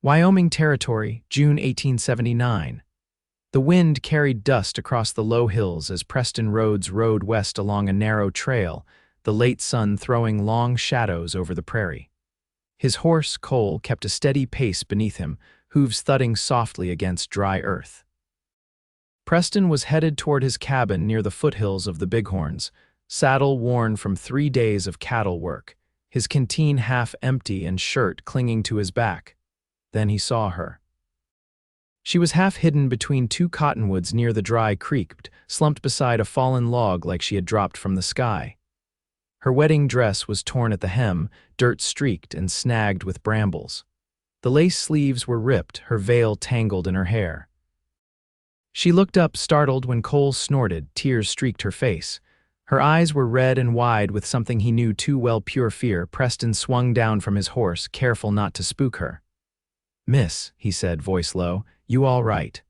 Wyoming Territory, June 1879. The wind carried dust across the low hills as Preston Rhoades rode west along a narrow trail, the late sun throwing long shadows over the prairie. His horse, Cole, kept a steady pace beneath him, hooves thudding softly against dry earth. Preston was headed toward his cabin near the foothills of the Bighorns, saddle worn from 3 days of cattle work, his canteen half empty and shirt clinging to his back. Then he saw her. She was half hidden between 2 cottonwoods near the dry creek, slumped beside a fallen log like she had dropped from the sky. Her wedding dress was torn at the hem, dirt-streaked and snagged with brambles. The lace sleeves were ripped, her veil tangled in her hair. She looked up, startled, when Cole snorted. Tears streaked her face. Her eyes were red and wide with something he knew too well, pure fear. Preston swung down from his horse, careful not to spook her. "Miss," he said, voice low, "you all right?"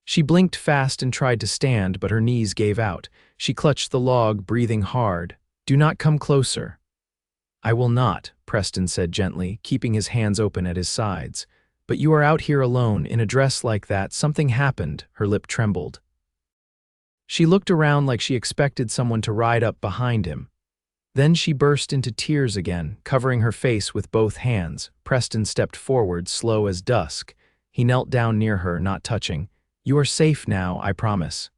She blinked fast and tried to stand, but her knees gave out. She clutched the log, breathing hard. "Do not come closer." "I will not," Preston said gently, keeping his hands open at his sides. "But you are out here alone, in a dress like that. Something happened." Her lip trembled. She looked around like she expected someone to ride up behind him. Then she burst into tears again, covering her face with both hands. Preston stepped forward, slow as dusk. He knelt down near her, not touching. "You are safe now, I promise."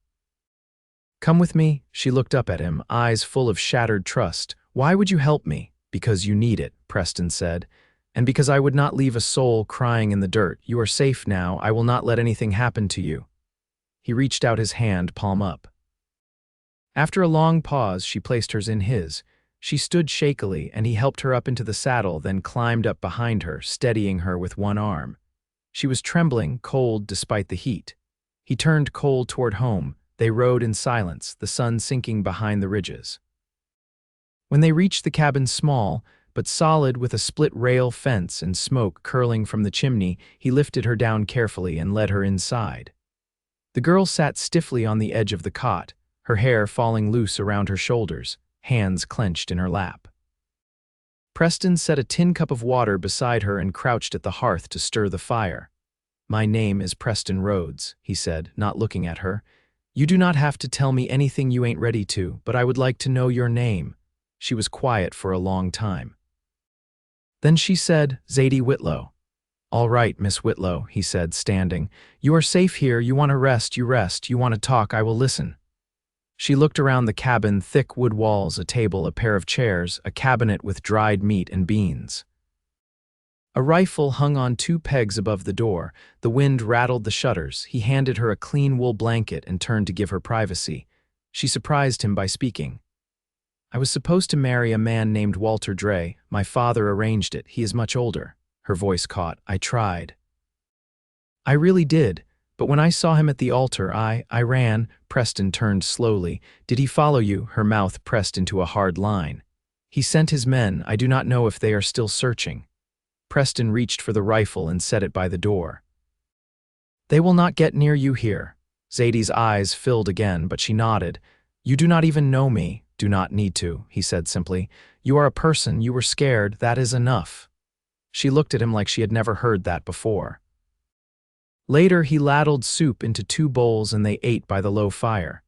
"Come with me." She looked up at him, eyes full of shattered trust. "Why would you help me?" "Because you need it," Preston said. "And because I would not leave a soul crying in the dirt. You are safe now. I will not let anything happen to you." He reached out his hand, palm up. After a long pause, she placed hers in his. She stood shakily, and he helped her up into the saddle, then climbed up behind her, steadying her with one arm. She was trembling, cold despite the heat. He turned Cole toward home. They rode in silence, the sun sinking behind the ridges. When they reached the cabin, small, but solid, with a split rail fence and smoke curling from the chimney, he lifted her down carefully and led her inside. The girl sat stiffly on the edge of the cot, her hair falling loose around her shoulders, hands clenched in her lap. Preston set a tin cup of water beside her and crouched at the hearth to stir the fire. "My name is Preston Rhoades," he said, not looking at her. "You do not have to tell me anything you ain't ready to, but I would like to know your name." She was quiet for a long time. Then she said, "Zadie Whitlow." "All right, Miss Whitlow," he said, standing. "You are safe here. You want to rest, you rest. You want to talk, I will listen." She looked around the cabin, thick wood walls, a table, a pair of chairs, a cabinet with dried meat and beans. A rifle hung on 2 pegs above the door. The wind rattled the shutters. He handed her a clean wool blanket and turned to give her privacy. She surprised him by speaking. "I was supposed to marry a man named Walter Dre. My father arranged it. He is much older." Her voice caught. "I tried. I really did. But when I saw him at the altar, I ran." Preston turned slowly. "Did he follow you?" Her mouth pressed into a hard line. "He sent his men. I do not know if they are still searching." Preston reached for the rifle and set it by the door. "They will not get near you here." Zadie's eyes filled again, but she nodded. "You do not even know me." "Do not need to," he said simply. "You are a person. You were scared. That is enough." She looked at him like she had never heard that before. Later, he ladled soup into 2 bowls and they ate by the low fire.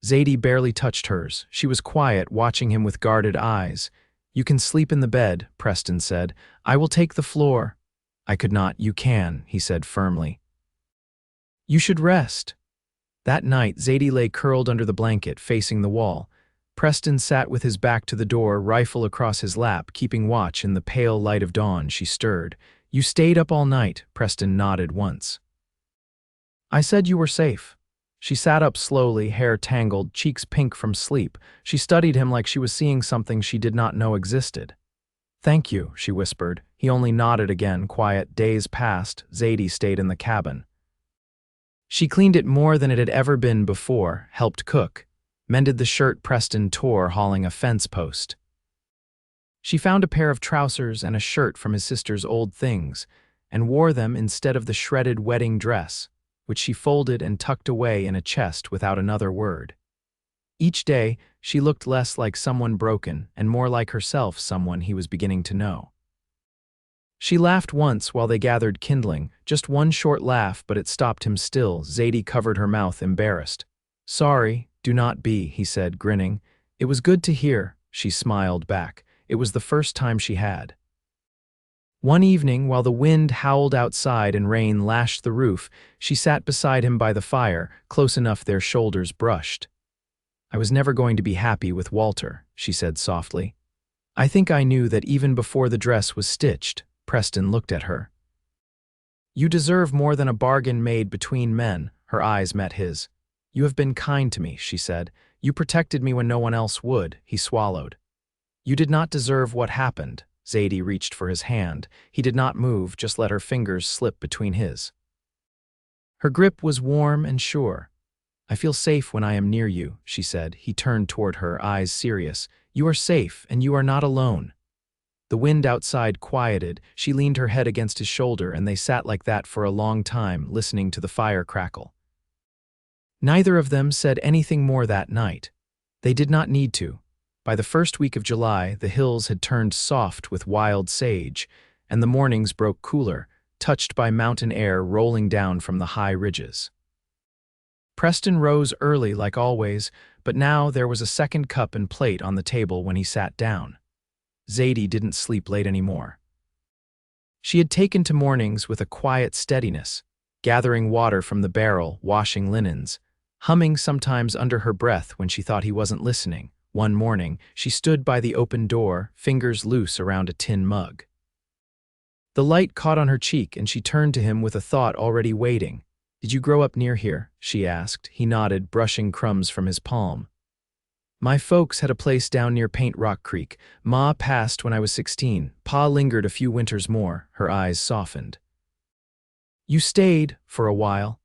Zadie barely touched hers. She was quiet, watching him with guarded eyes. "You can sleep in the bed," Preston said. "I will take the floor." "I could not." "You can," he said firmly. "You should rest." That night, Zadie lay curled under the blanket, facing the wall. Preston sat with his back to the door, rifle across his lap, keeping watch in the pale light of dawn. She stirred. "You stayed up all night." Preston nodded once. "I said you were safe." She sat up slowly, hair tangled, cheeks pink from sleep. She studied him like she was seeing something she did not know existed. "Thank you," she whispered. He only nodded again, quiet. Days passed. Zadie stayed in the cabin. She cleaned it more than it had ever been before, helped cook, mended the shirt Preston tore hauling a fence post. She found a pair of trousers and a shirt from his sister's old things, and wore them instead of the shredded wedding dress, which she folded and tucked away in a chest without another word. Each day, she looked less like someone broken and more like herself, someone he was beginning to know. She laughed once while they gathered kindling, just one short laugh, but it stopped him still. Zadie covered her mouth, embarrassed. "Sorry, do not be," he said, grinning. "It was good to hear," she smiled back. It was the first time she had. One evening, while the wind howled outside and rain lashed the roof, she sat beside him by the fire, close enough their shoulders brushed. "I was never going to be happy with Walter," she said softly. "I think I knew that even before the dress was stitched." Preston looked at her. "You deserve more than a bargain made between men." Her eyes met his. "You have been kind to me," she said. "You protected me when no one else would." He swallowed. "You did not deserve what happened." Zadie reached for his hand. He did not move, just let her fingers slip between his. Her grip was warm and sure. "I feel safe when I am near you," she said. He turned toward her, eyes serious. "You are safe, and you are not alone." The wind outside quieted. She leaned her head against his shoulder, and they sat like that for a long time, listening to the fire crackle. Neither of them said anything more that night. They did not need to. By the first week of July, the hills had turned soft with wild sage, and the mornings broke cooler, touched by mountain air rolling down from the high ridges. Preston rose early like always, but now there was a second cup and plate on the table when he sat down. Zadie didn't sleep late anymore. She had taken to mornings with a quiet steadiness, gathering water from the barrel, washing linens, humming sometimes under her breath when she thought he wasn't listening. One morning, she stood by the open door, fingers loose around a tin mug. The light caught on her cheek, and she turned to him with a thought already waiting. "Did you grow up near here?" she asked. He nodded, brushing crumbs from his palm. "My folks had a place down near Paint Rock Creek. Ma passed when I was 16. Pa lingered a few winters more." Her eyes softened. "You stayed for a while."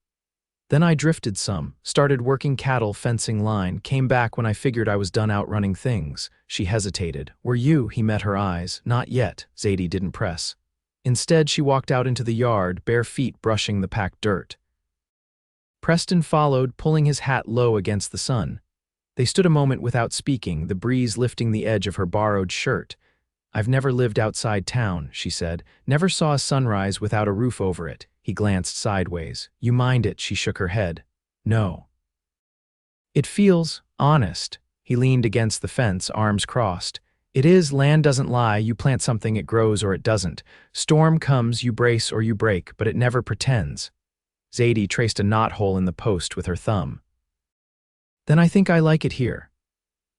"Then I drifted some, started working cattle, fencing line, came back when I figured I was done outrunning things." She hesitated. "Were you?" He met her eyes. "Not yet." Zadie didn't press. Instead, she walked out into the yard, bare feet brushing the packed dirt. Preston followed, pulling his hat low against the sun. They stood a moment without speaking, the breeze lifting the edge of her borrowed shirt. "I've never lived outside town," she said. "Never saw a sunrise without a roof over it." He glanced sideways. "You mind it?" She shook her head. "No. It feels honest." He leaned against the fence, arms crossed. "It is. Land doesn't lie. You plant something, it grows or it doesn't. Storm comes, you brace or you break, but it never pretends." Zadie traced a knothole in the post with her thumb. "Then I think I like it here."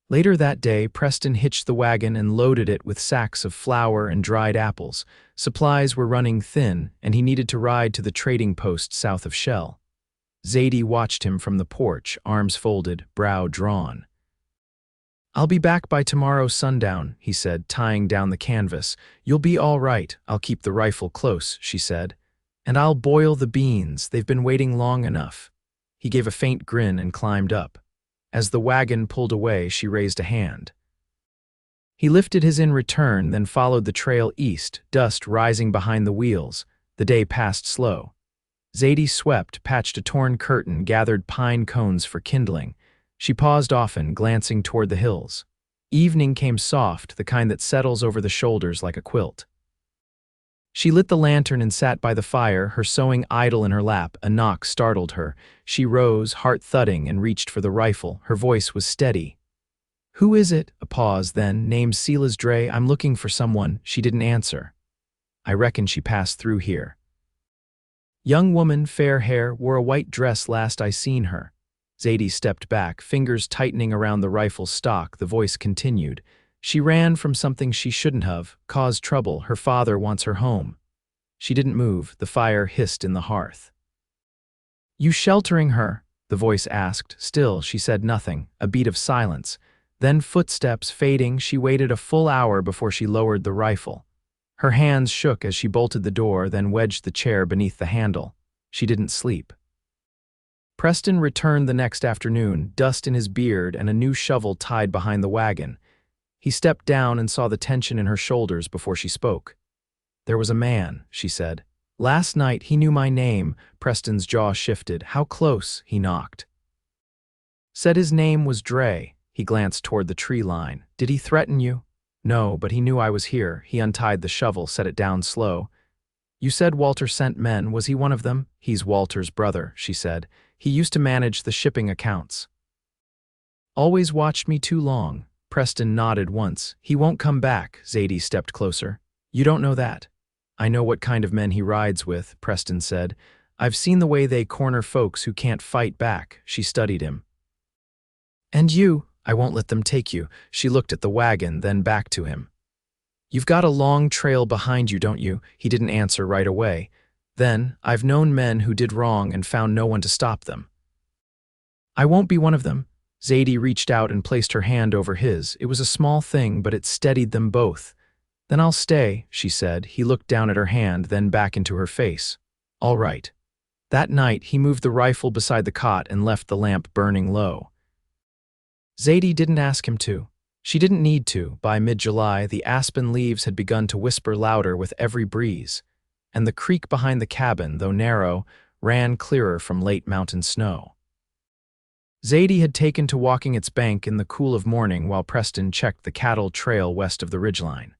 Later that day, Preston hitched the wagon and loaded it with sacks of flour and dried apples. Supplies were running thin, and he needed to ride to the trading post south of Shell. Zadie watched him from the porch, arms folded, brow drawn. "I'll be back by tomorrow sundown," he said, tying down the canvas. "You'll be all right." "I'll keep the rifle close," she said. "And I'll boil the beans. They've been waiting long enough." He gave a faint grin and climbed up. As the wagon pulled away, she raised a hand. He lifted his in return, then followed the trail east, dust rising behind the wheels. The day passed slow. Zadie swept, patched a torn curtain, gathered pine cones for kindling. She paused often, glancing toward the hills. Evening came soft, the kind that settles over the shoulders like a quilt. She lit the lantern and sat by the fire, her sewing idle in her lap. A knock startled her. She rose, heart thudding, and reached for the rifle. Her voice was steady. "Who is it?" A pause, then, "Name's Silas Dre. I'm looking for someone." She didn't answer. "I reckon she passed through here." "Young woman, fair hair, wore a white dress last I seen her." Zadie stepped back, fingers tightening around the rifle's stock. The voice continued. "She ran from something she shouldn't have, caused trouble. Her father wants her home." She didn't move. The fire hissed in the hearth. "You sheltering her?" the voice asked. Still, she said nothing. A beat of silence. Then footsteps fading. She waited a full hour before she lowered the rifle. Her hands shook as she bolted the door, then wedged the chair beneath the handle. She didn't sleep. Preston returned the next afternoon, dust in his beard and a new shovel tied behind the wagon. He stepped down and saw the tension in her shoulders before she spoke. "There was a man," she said. "Last night he knew my name." Preston's jaw shifted. "How close?" He knocked. "Said his name was Dre." He glanced toward the tree line. "Did he threaten you?" "No, but he knew I was here." He untied the shovel, set it down slow. You said Walter sent men. Was he one of them? He's Walter's brother, she said. He used to manage the shipping accounts. Always watched me too long. Preston nodded once. He won't come back. Zadie stepped closer. You don't know that. I know what kind of men he rides with, Preston said. I've seen the way they corner folks who can't fight back. She studied him. And you? I won't let them take you. She looked at the wagon, then back to him. You've got a long trail behind you, don't you? He didn't answer right away. Then, I've known men who did wrong and found no one to stop them. I won't be one of them. Zadie reached out and placed her hand over his. It was a small thing, but it steadied them both. Then I'll stay, she said. He looked down at her hand, then back into her face. All right. That night, he moved the rifle beside the cot and left the lamp burning low. Zadie didn't ask him to. She didn't need to. By mid-July, the aspen leaves had begun to whisper louder with every breeze, and the creek behind the cabin, though narrow, ran clearer from late mountain snow. Zadie had taken to walking its bank in the cool of morning while Preston checked the cattle trail west of the ridgeline.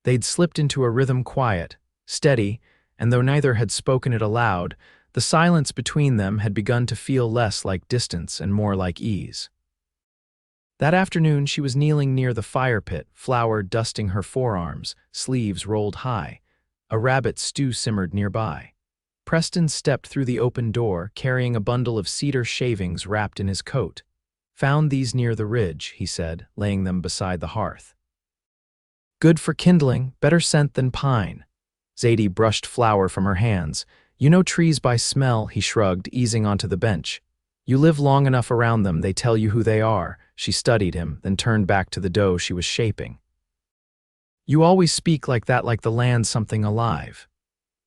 They'd slipped into a rhythm quiet, steady, and though neither had spoken it aloud, the silence between them had begun to feel less like distance and more like ease. That afternoon she was kneeling near the fire pit, flour dusting her forearms, sleeves rolled high. A rabbit stew simmered nearby. Preston stepped through the open door, carrying a bundle of cedar shavings wrapped in his coat. Found these near the ridge, he said, laying them beside the hearth. Good for kindling, better scent than pine. Zadie brushed flour from her hands. You know trees by smell, he shrugged, easing onto the bench. You live long enough around them, they tell you who they are. She studied him, then turned back to the dough she was shaping. You always speak like that, like the land's something alive.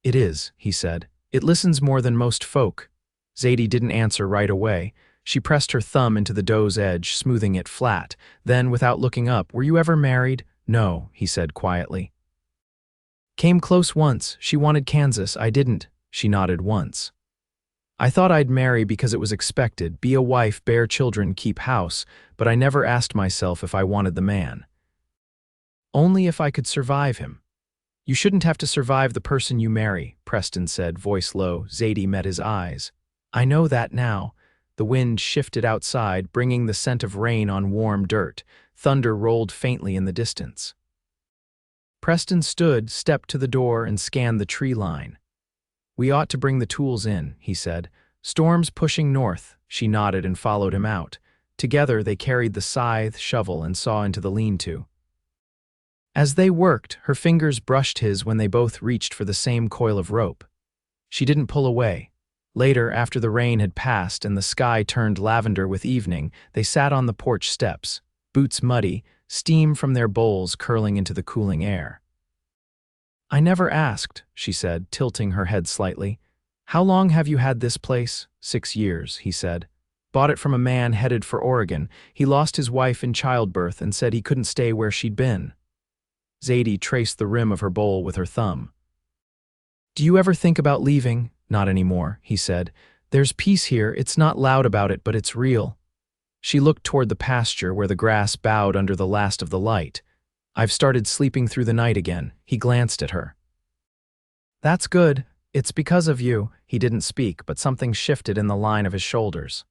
It is, he said. It listens more than most folk. Zadie didn't answer right away. She pressed her thumb into the dough's edge, smoothing it flat. Then, without looking up, were you ever married? No, he said quietly. Came close once. She wanted Kansas. I didn't. She nodded once. I thought I'd marry because it was expected, be a wife, bear children, keep house, but I never asked myself if I wanted the man. Only if I could survive him. You shouldn't have to survive the person you marry, Preston said, voice low. Zadie met his eyes. I know that now. The wind shifted outside, bringing the scent of rain on warm dirt. Thunder rolled faintly in the distance. Preston stood, stepped to the door, and scanned the tree line. We ought to bring the tools in, he said. Storm's pushing north. She nodded and followed him out. Together they carried the scythe, shovel, and saw into the lean-to. As they worked, her fingers brushed his when they both reached for the same coil of rope. She didn't pull away. Later, after the rain had passed and the sky turned lavender with evening, they sat on the porch steps, boots muddy, steam from their bowls curling into the cooling air. I never asked, she said, tilting her head slightly. How long have you had this place? 6 years, he said. Bought it from a man headed for Oregon. He lost his wife in childbirth and said he couldn't stay where she'd been. Zadie traced the rim of her bowl with her thumb. Do you ever think about leaving? Not anymore, he said. There's peace here. It's not loud about it, but it's real. She looked toward the pasture where the grass bowed under the last of the light. I've started sleeping through the night again. He glanced at her. That's good. It's because of you. He didn't speak, but something shifted in the line of his shoulders.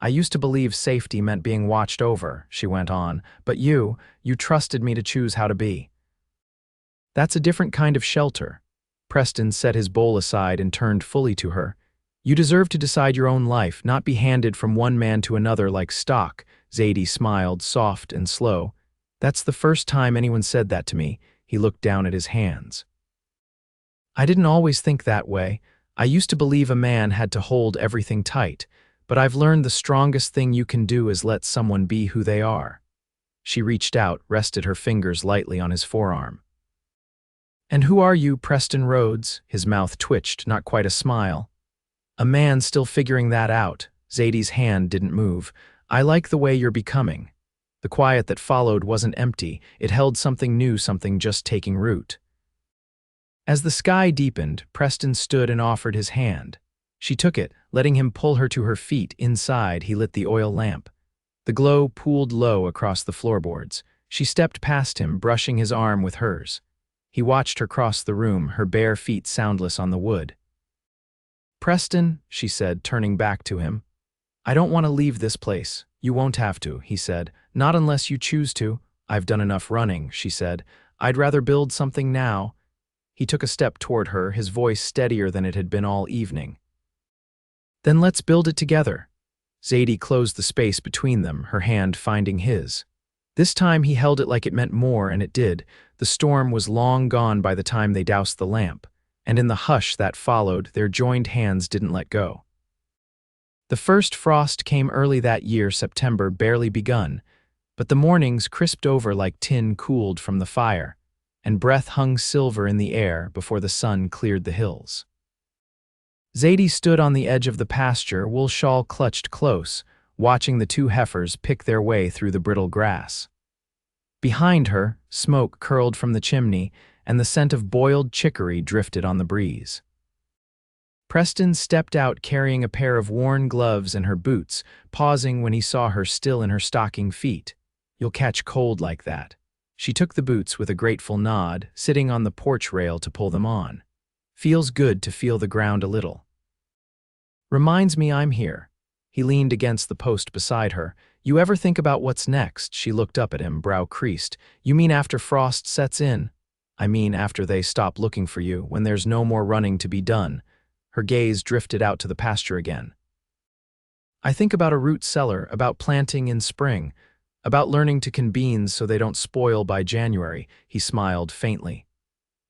I used to believe safety meant being watched over, she went on, but you trusted me to choose how to be. That's a different kind of shelter. Preston set his bowl aside and turned fully to her. You deserve to decide your own life, not be handed from one man to another like stock. Zadie smiled, soft and slow. That's the first time anyone said that to me. He looked down at his hands. I didn't always think that way. I used to believe a man had to hold everything tight. But I've learned the strongest thing you can do is let someone be who they are. She reached out, rested her fingers lightly on his forearm. And who are you, Preston Rhoades? His mouth twitched, not quite a smile. A man still figuring that out. Zadie's hand didn't move. I like the way you're becoming. The quiet that followed wasn't empty. It held something new, something just taking root. As the sky deepened, Preston stood and offered his hand. She took it, letting him pull her to her feet. Inside, he lit the oil lamp. The glow pooled low across the floorboards. She stepped past him, brushing his arm with hers. He watched her cross the room, her bare feet soundless on the wood. "Preston," she said, turning back to him. "I don't want to leave this place." "You won't have to," he said. "Not unless you choose to." "I've done enough running," she said. "I'd rather build something now." He took a step toward her, his voice steadier than it had been all evening. "Then let's build it together." Zadie closed the space between them, her hand finding his. This time he held it like it meant more, and it did. The storm was long gone by the time they doused the lamp, and in the hush that followed, their joined hands didn't let go. The first frost came early that year, September barely begun, but the mornings crisped over like tin cooled from the fire, and breath hung silver in the air before the sun cleared the hills. Zadie stood on the edge of the pasture, wool shawl clutched close, watching the two heifers pick their way through the brittle grass. Behind her, smoke curled from the chimney, and the scent of boiled chicory drifted on the breeze. Preston stepped out carrying a pair of worn gloves and her boots, pausing when he saw her still in her stocking feet. "You'll catch cold like that." She took the boots with a grateful nod, sitting on the porch rail to pull them on. "Feels good to feel the ground a little." "Reminds me I'm here." He leaned against the post beside her. "You ever think about what's next?" She looked up at him, brow creased. "You mean after frost sets in?" "I mean after they stop looking for you, when there's no more running to be done." Her gaze drifted out to the pasture again. "I think about a root cellar, about planting in spring, about learning to can beans so they don't spoil by January." He smiled faintly.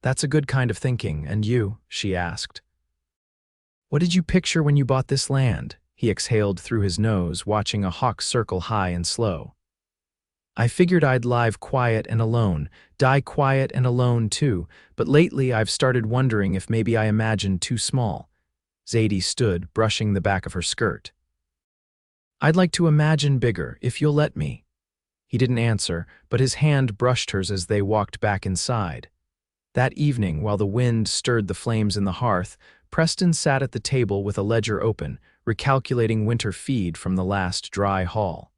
"That's a good kind of thinking. And you?" she asked. "What did you picture when you bought this land?" He exhaled through his nose, watching a hawk circle high and slow. "I figured I'd live quiet and alone, die quiet and alone too, but lately I've started wondering if maybe I imagined too small." Zadie stood, brushing the back of her skirt. "I'd like to imagine bigger, if you'll let me." He didn't answer, but his hand brushed hers as they walked back inside. That evening, while the wind stirred the flames in the hearth, Preston sat at the table with a ledger open, recalculating winter feed from the last dry haul.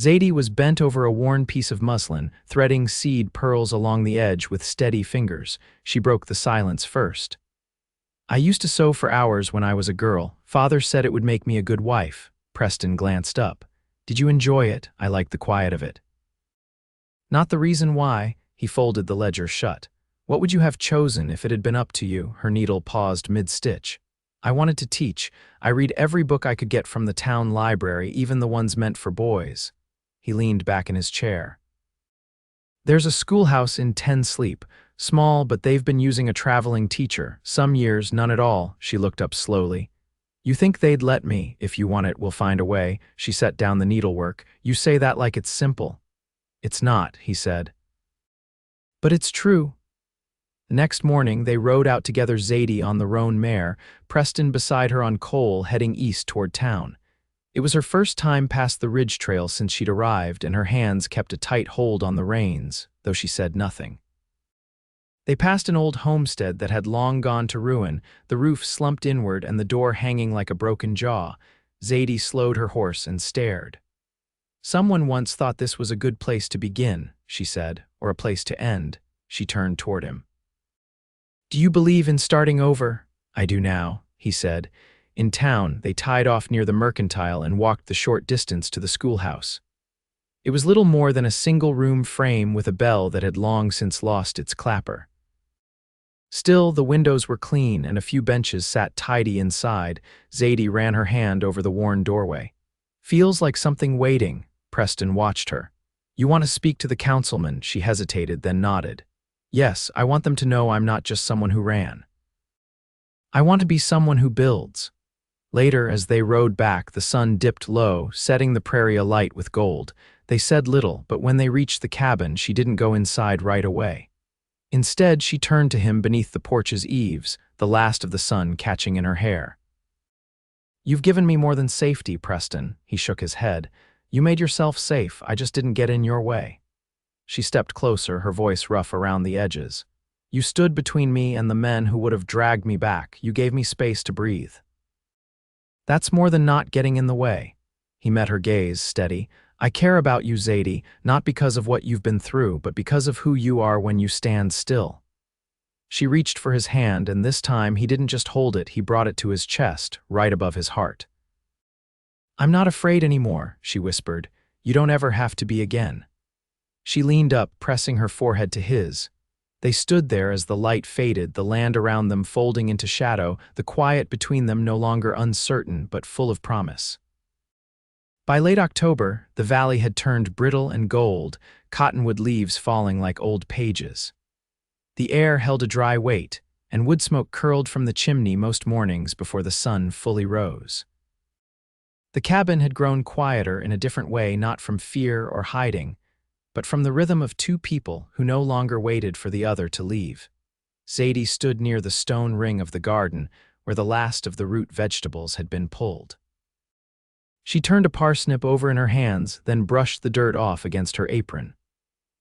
Zadie was bent over a worn piece of muslin, threading seed pearls along the edge with steady fingers. She broke the silence first. "I used to sew for hours when I was a girl. Father said it would make me a good wife." Preston glanced up. "Did you enjoy it?" "I liked the quiet of it." "Not the reason why." He folded the ledger shut. "What would you have chosen if it had been up to you?" Her needle paused mid-stitch. "I wanted to teach. I read every book I could get from the town library, even the ones meant for boys." He leaned back in his chair. "There's a schoolhouse in Ten Sleep. Small, but they've been using a traveling teacher. Some years, none at all." She looked up slowly. "You think they'd let me? If you want it, we'll find a way." She set down the needlework. "You say that like it's simple." "It's not," he said. "But it's true." The next morning, they rode out together, Zadie on the roan mare, Preston beside her on Cole, heading east toward town. It was her first time past the ridge trail since she'd arrived, and her hands kept a tight hold on the reins, though she said nothing. They passed an old homestead that had long gone to ruin, the roof slumped inward and the door hanging like a broken jaw. Zadie slowed her horse and stared. "Someone once thought this was a good place to begin," she said, "or a place to end." She turned toward him. "Do you believe in starting over?" "I do now," he said. In town, they tied off near the mercantile and walked the short distance to the schoolhouse. It was little more than a single-room frame with a bell that had long since lost its clapper. Still, the windows were clean and a few benches sat tidy inside. Zadie ran her hand over the worn doorway. "Feels like something waiting." Preston watched her. "You want to speak to the councilman?" She hesitated, then nodded. "Yes, I want them to know I'm not just someone who ran. I want to be someone who builds." Later, as they rode back, the sun dipped low, setting the prairie alight with gold. They said little, but when they reached the cabin, she didn't go inside right away. Instead, she turned to him beneath the porch's eaves, the last of the sun catching in her hair. "You've given me more than safety, Preston." He shook his head. "You made yourself safe, I just didn't get in your way." She stepped closer, her voice rough around the edges. "You stood between me and the men who would have dragged me back. You gave me space to breathe. That's more than not getting in the way." He met her gaze, steady. I care about you, Zadie, not because of what you've been through, but because of who you are when you stand still." She reached for his hand, and this time he didn't just hold it, he brought it to his chest, right above his heart. "I'm not afraid anymore," she whispered. "You don't ever have to be again." She leaned up, pressing her forehead to his. They stood there as the light faded, the land around them folding into shadow, the quiet between them no longer uncertain but full of promise. By late October, the valley had turned brittle and gold, cottonwood leaves falling like old pages. The air held a dry weight, and wood smoke curled from the chimney most mornings before the sun fully rose. The cabin had grown quieter in a different way, not from fear or hiding, but from the rhythm of two people who no longer waited for the other to leave. Zadie stood near the stone ring of the garden, where the last of the root vegetables had been pulled. She turned a parsnip over in her hands, then brushed the dirt off against her apron.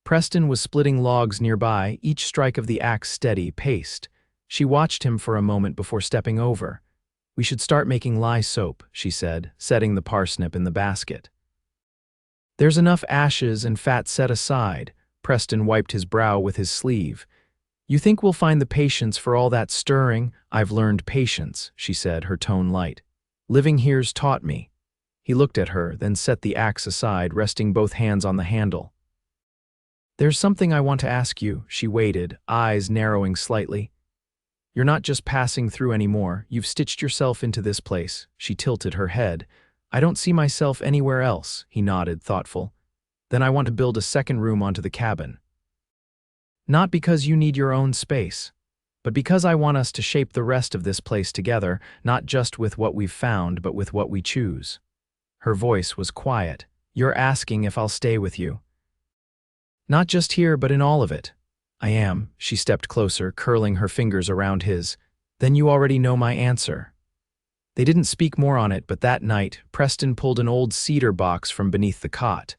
Preston was splitting logs nearby, each strike of the axe steady, paced. She watched him for a moment before stepping over. "We should start making lye soap," she said, setting the parsnip in the basket. "There's enough ashes and fat set aside." Preston wiped his brow with his sleeve. "You think we'll find the patience for all that stirring?" "I've learned patience," she said, her tone light. "Living here's taught me." He looked at her, then set the axe aside, resting both hands on the handle. "There's something I want to ask you," she waited, eyes narrowing slightly. "You're not just passing through anymore. You've stitched yourself into this place." She tilted her head. "I don't see myself anywhere else," he nodded, thoughtful. "Then I want to build a second room onto the cabin. Not because you need your own space, but because I want us to shape the rest of this place together, not just with what we've found, but with what we choose." Her voice was quiet. "You're asking if I'll stay with you. Not just here, but in all of it." "I am." She stepped closer, curling her fingers around his. "Then you already know my answer." They didn't speak more on it, but that night, Preston pulled an old cedar box from beneath the cot.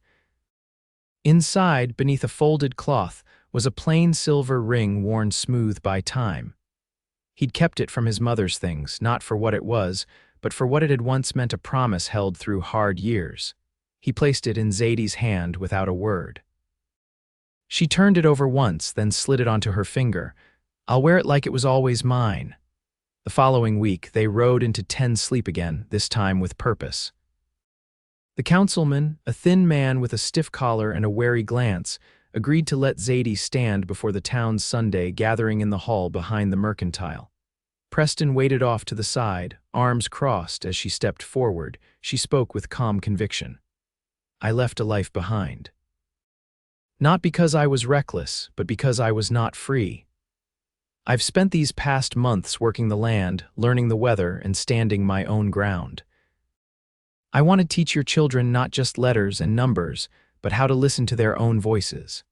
Inside, beneath a folded cloth, was a plain silver ring worn smooth by time. He'd kept it from his mother's things, not for what it was, but for what it had once meant, a promise held through hard years. He placed it in Zadie's hand without a word. She turned it over once, then slid it onto her finger. "I'll wear it like it was always mine." The following week, they rode into 10 sleep again, this time with purpose. The councilman, a thin man with a stiff collar and a wary glance, agreed to let Zadie stand before the town's Sunday gathering in the hall behind the mercantile. Preston waited off to the side, arms crossed as she stepped forward. She spoke with calm conviction. "I left a life behind. Not because I was reckless, but because I was not free. I've spent these past months working the land, learning the weather, and standing my own ground. I want to teach your children not just letters and numbers, but how to listen to their own voices."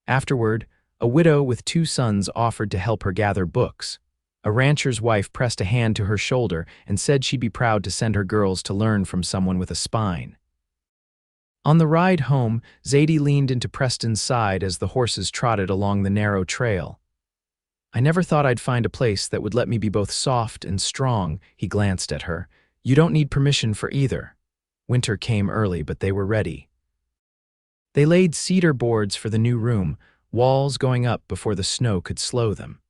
Afterward, a widow with 2 sons offered to help her gather books. A rancher's wife pressed a hand to her shoulder and said she'd be proud to send her girls to learn from someone with a spine. On the ride home, Zadie leaned into Preston's side as the horses trotted along the narrow trail. "I never thought I'd find a place that would let me be both soft and strong," he glanced at her. "You don't need permission for either." Winter came early, but they were ready. They laid cedar boards for the new room, walls going up before the snow could slow them.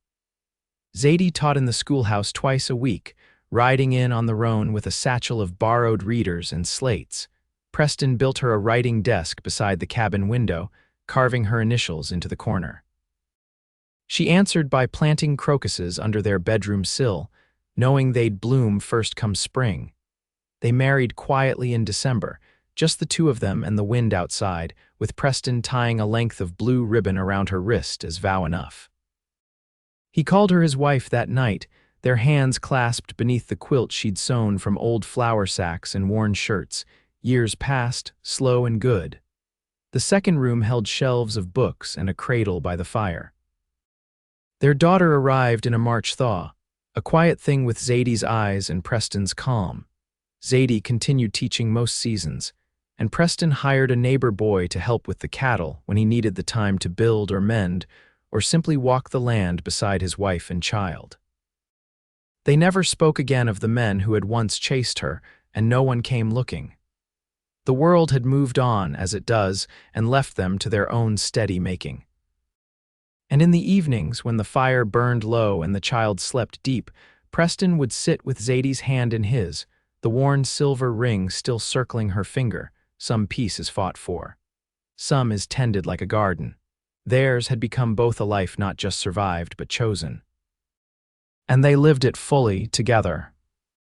Zadie taught in the schoolhouse twice a week, riding in on the roan with a satchel of borrowed readers and slates. Preston built her a writing desk beside the cabin window, carving her initials into the corner. She answered by planting crocuses under their bedroom sill, knowing they'd bloom first come spring. They married quietly in December, just the two of them and the wind outside, with Preston tying a length of blue ribbon around her wrist as vow enough. He called her his wife that night, their hands clasped beneath the quilt she'd sewn from old flour sacks and worn shirts. Years passed, slow and good. The second room held shelves of books and a cradle by the fire. Their daughter arrived in a March thaw, a quiet thing with Zadie's eyes and Preston's calm. Zadie continued teaching most seasons, and Preston hired a neighbor boy to help with the cattle when he needed the time to build or mend, or simply walk the land beside his wife and child. They never spoke again of the men who had once chased her, and no one came looking. The world had moved on, as it does, and left them to their own steady making. And in the evenings, when the fire burned low and the child slept deep, Preston would sit with Zadie's hand in his, the worn silver ring still circling her finger. Some peace is fought for. Some is tended like a garden. Theirs had become both a life not just survived but chosen. And they lived it fully together.